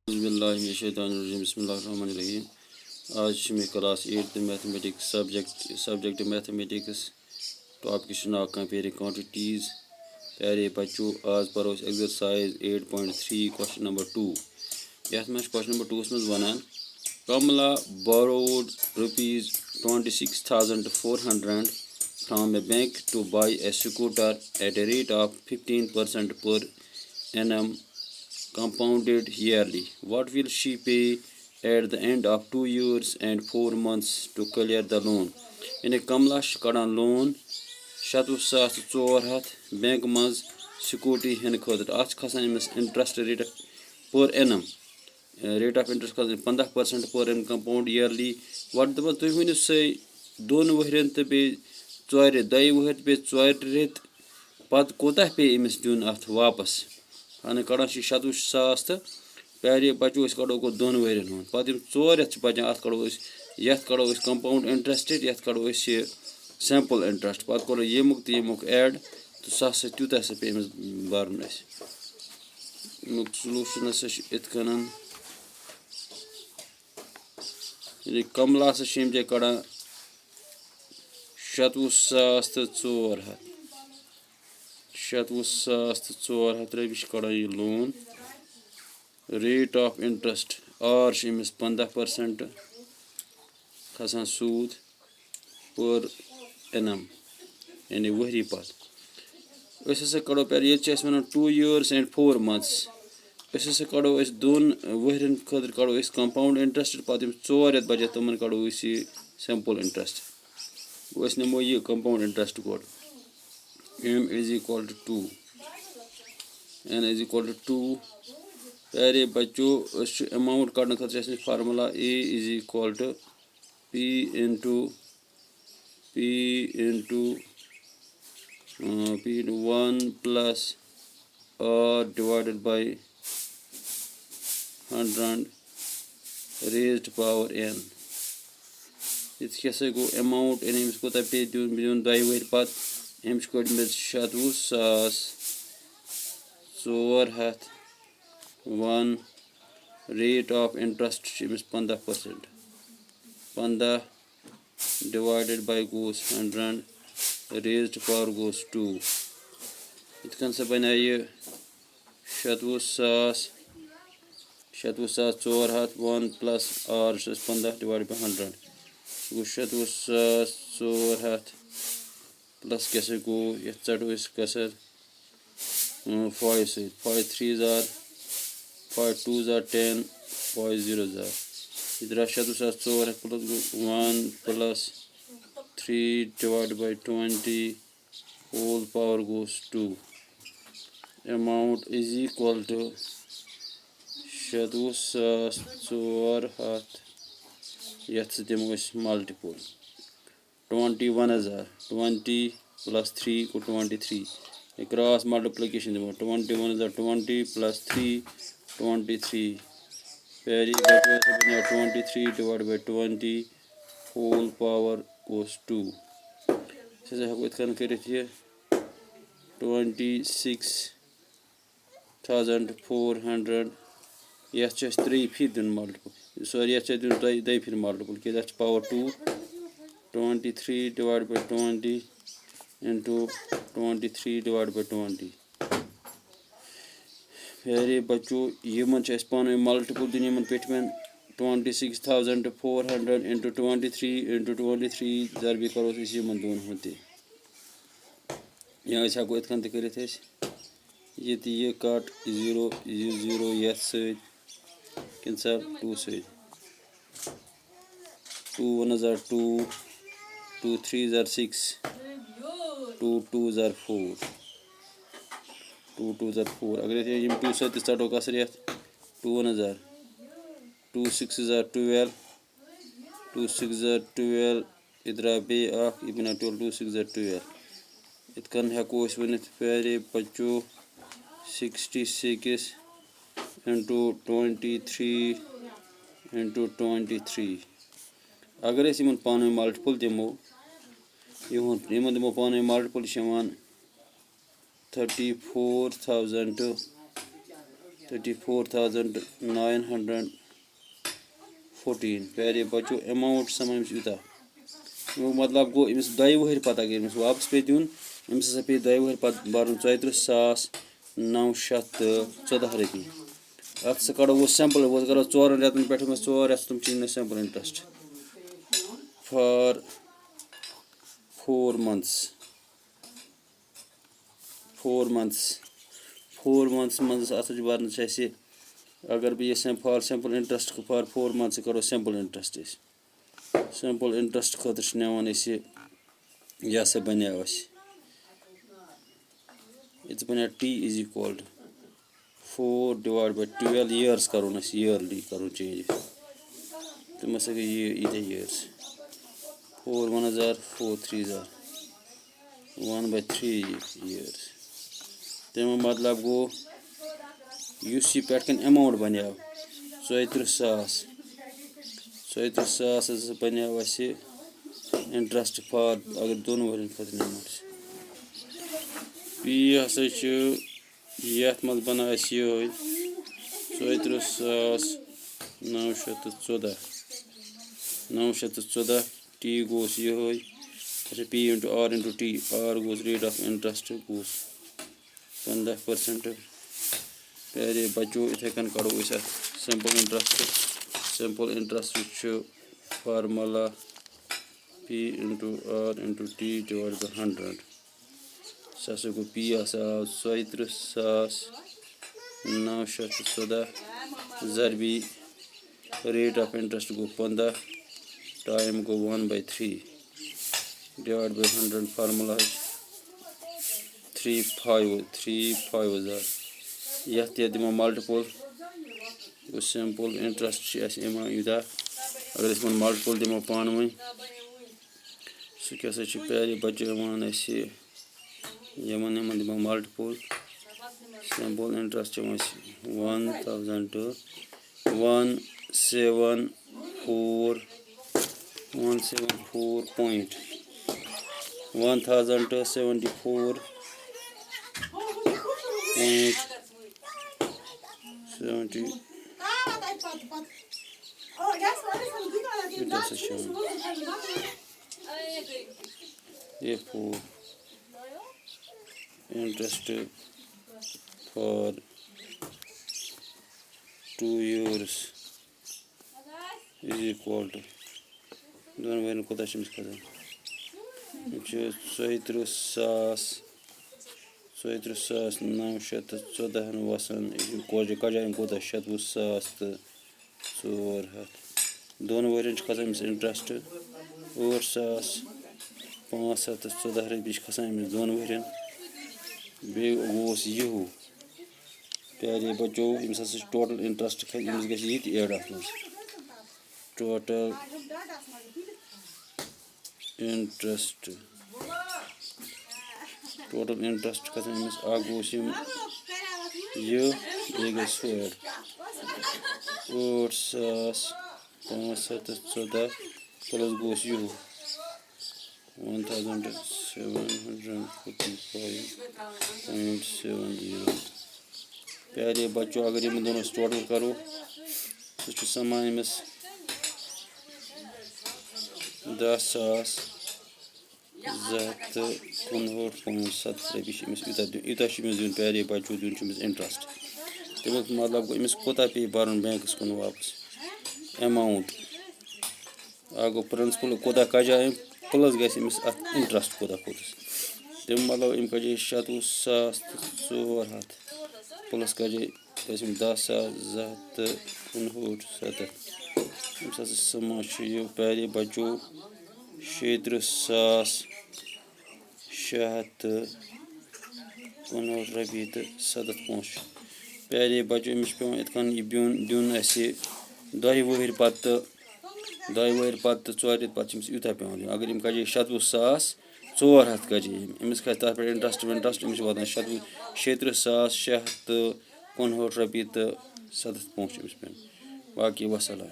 बिस्मिल्लाहिर्रहमानिर्रहीम। आज में class 8 mathematics subject mathematics topic नाम कंपेयरिंग क्वांटिटीज़। प्यारे बच्चों, आज पढ़ो एक्सरसाइज 8.3 क्वेश्चन नंबर 2। यथ में क्वेश्चन नंबर 2 मज one Kamala borrowed rupees 26,400 from a bank to buy a scooter at a rate of 15% per annum compounded yearly. What will she pay at the end of 2 years and 4 months to clear the loan? यानी कमला कड़ान loan 27,400 bank मज scooty हेन खुद खसान अमिस interest rate per annum rate of interest खसान 15% per annum compound yearly वट दपा तुम वनु से दोन वहरन तो बे चोर दय वहर पे चोर रेत पत कोता पे अमिस दिन अत वापस हाँ कड़ान 27,000 तो प्यारे बचो कड़ो गो दोन वहरन हूँ पे चोर रेत बचान अत कड़ो कंपाउंड इंटरेस्ट ये कड़ो सैम्पल इंटरेस्ट पे करो यमुक तो यमुक ऐड तो सह तूत पे अमिस भरन अमुक सलूशन इतकन कमला से कड़ान 27,400 रपी कड़ान यह loan rate of interest are 15% खसान सूद पर एनम यानी वहरी पत कड़ो पे ये वन 2 years and 4 months कड़ो दोन वहरन खतर कड़ो कंपाउंड इंटरेस्ट पे चोर रेत बचे तमन कड़ो यह सिंपल इंटरेस्ट गो नमो यह कंपाउंड इंटरेस्ट गोड m is equal to 2 n is equal to 2 प्यारे बच्चों अमाउंट कड़ने खतर formula a is equal to p into 1 plus r divided by 100 raised power n ये गो अमाउंट यानी अमिस कोता पे दिन 2 वहर पत अमिस कड़ 27,400 1 rate of interest 15% 15 divided by goes 100 raised power goes 2 इतकन से बना ये 27,400 1 plus r 15 divided by 100 go 27,400 plus कैसे गो ये चढ़ो इस कसर 5 से 5 3s are 5 2s are 10 5 0s are इधर 27,400 plus 1 plus 3 divided by 20 whole power goes 2 amount is equal to 27,400 यथ दिमो मल्टीपल 21,000 20 plus 3 को 23 क्रॉस मल्टीप्लिकेशन दिमो 21,000 20 plus 3 23 प्यारी बच्चों 23 divided by 20 whole power goes 2 हेको इतकन करित ये 26,400 यह 3 फिर दिन मल्टीपल सॉरी यह दिन 2 फिर मल्टीपल कि power 2 23 divided by 20 into 23 divided by 20 प्यारे बच्चों यमन पान मल्टीपल दिन पेटमें 26,400 into 23 जरबी करो यमन दोन होते या हेको इतकन तरित ये कट 0 ये सब 2 2 1s are 2 2 3s are 6 2 2s are 4 2 2s are 4 अगर ये 2 सत चढ़ो कसर 2 1s are 2 6s are 12 2 6s are 12 इधर बे यह बना 12 2 6s are 12 इतकन हेको वन प्यारे बच्चों 66 into 23 into 23 अगर इन पान मल्टीपल दिमो यमन दिमो पान मल्टीपल 34,000 34,914 प्यारे बच्चों अमाउंट समा अमिस यूता मतलब गो अमिस 2 वहर पता अगर अमिस वापस पे दिन अमिस हसा पे 2 वहर पत भरन 34,914 रपी अत सह कड़ो वो सैंपल वो करो 4 रेतन पे 4 रेत तुम चीन sample interest for 4 months 4 months मज अत भरन अगर बह for sample interest for 4 months करो सैंपल इंटरेस्ट सैंपल इंटरेस्ट खतर नान यह हसा बनो ये बनो T = 4/12 years करो ईयरली करो चेंज तम हसा गई ये years 4 1 4 3 1/3 years तम मतलब गो युस यह पे अमाउंट बनो 34,000 बनो इंटरेस्ट फॉर अगर 2 वरन खत पी हसा ये मज बना 34,914 T गोस ये P × R × T R गोस रेट ऑफ इंटरेस्ट गोस 15% प्यारे बच्चों इथे कन करो simple interest formula P × R × T / 100 सह गो P 34,914 ज़रबी रेट ऑफ इंटरेस्ट गो 15 टाइम गो 1/3 / 100 फार्मूला 35,000 यह दिमो मल्टीपल सिंपल इंटरेस्ट यूता अगर मल्टीपल दिमो पान वन सह क्या प्यारे बच्चे यमन दिमो multiple simple interest 1,000 to 174.70 therefore interest for 2 years is equal to दोनों वैन कोता शिम्स खदा 34,914 वसन कोज कजाइन कोता 70,400 दोनों वैन खसान इंटरेस्ट 8,514 रपी खसान दोनों वैन बे गोस यू प्यारे बच्चों अमिस टोटल इंटरेस्ट अमिस गि ये एड अत टोटल इंटरेस्ट खसान अमिस गोस ये गई सो एड 8,514 प्लस गोस यू 1,745.70 प्यारे बच्चों अगर इन दोनों टोटल करो सह समान अमिस 10,259.7 रपी यूता दिन प्यारे बच्चों दिन इंटरेस्ट तमिक मतलब गो अमिस कोता पे भरन बैंकस कुन वापस अमाउंट गो प्रिंसिपल कोता कजा प्लस गि इंटरेस्ट कोता खोतस तम मतलब अम कजे 70,400 प्लस कजे 10,259.7 समा प्यारे बच्चों 37,659 रपी तो 7 पोंस प्यारे बच्चों अमिस पे इतन यह दिन 2 वहर पत 2 वहर पत 4 रेत पत यूता पे अगर अम कजे 70,400 कजे अमिस खत तथ पे इंटरेस्ट अमिस वातान 37,659 रपी तो 7 पोंस अमिस पे बाकी वसलाम।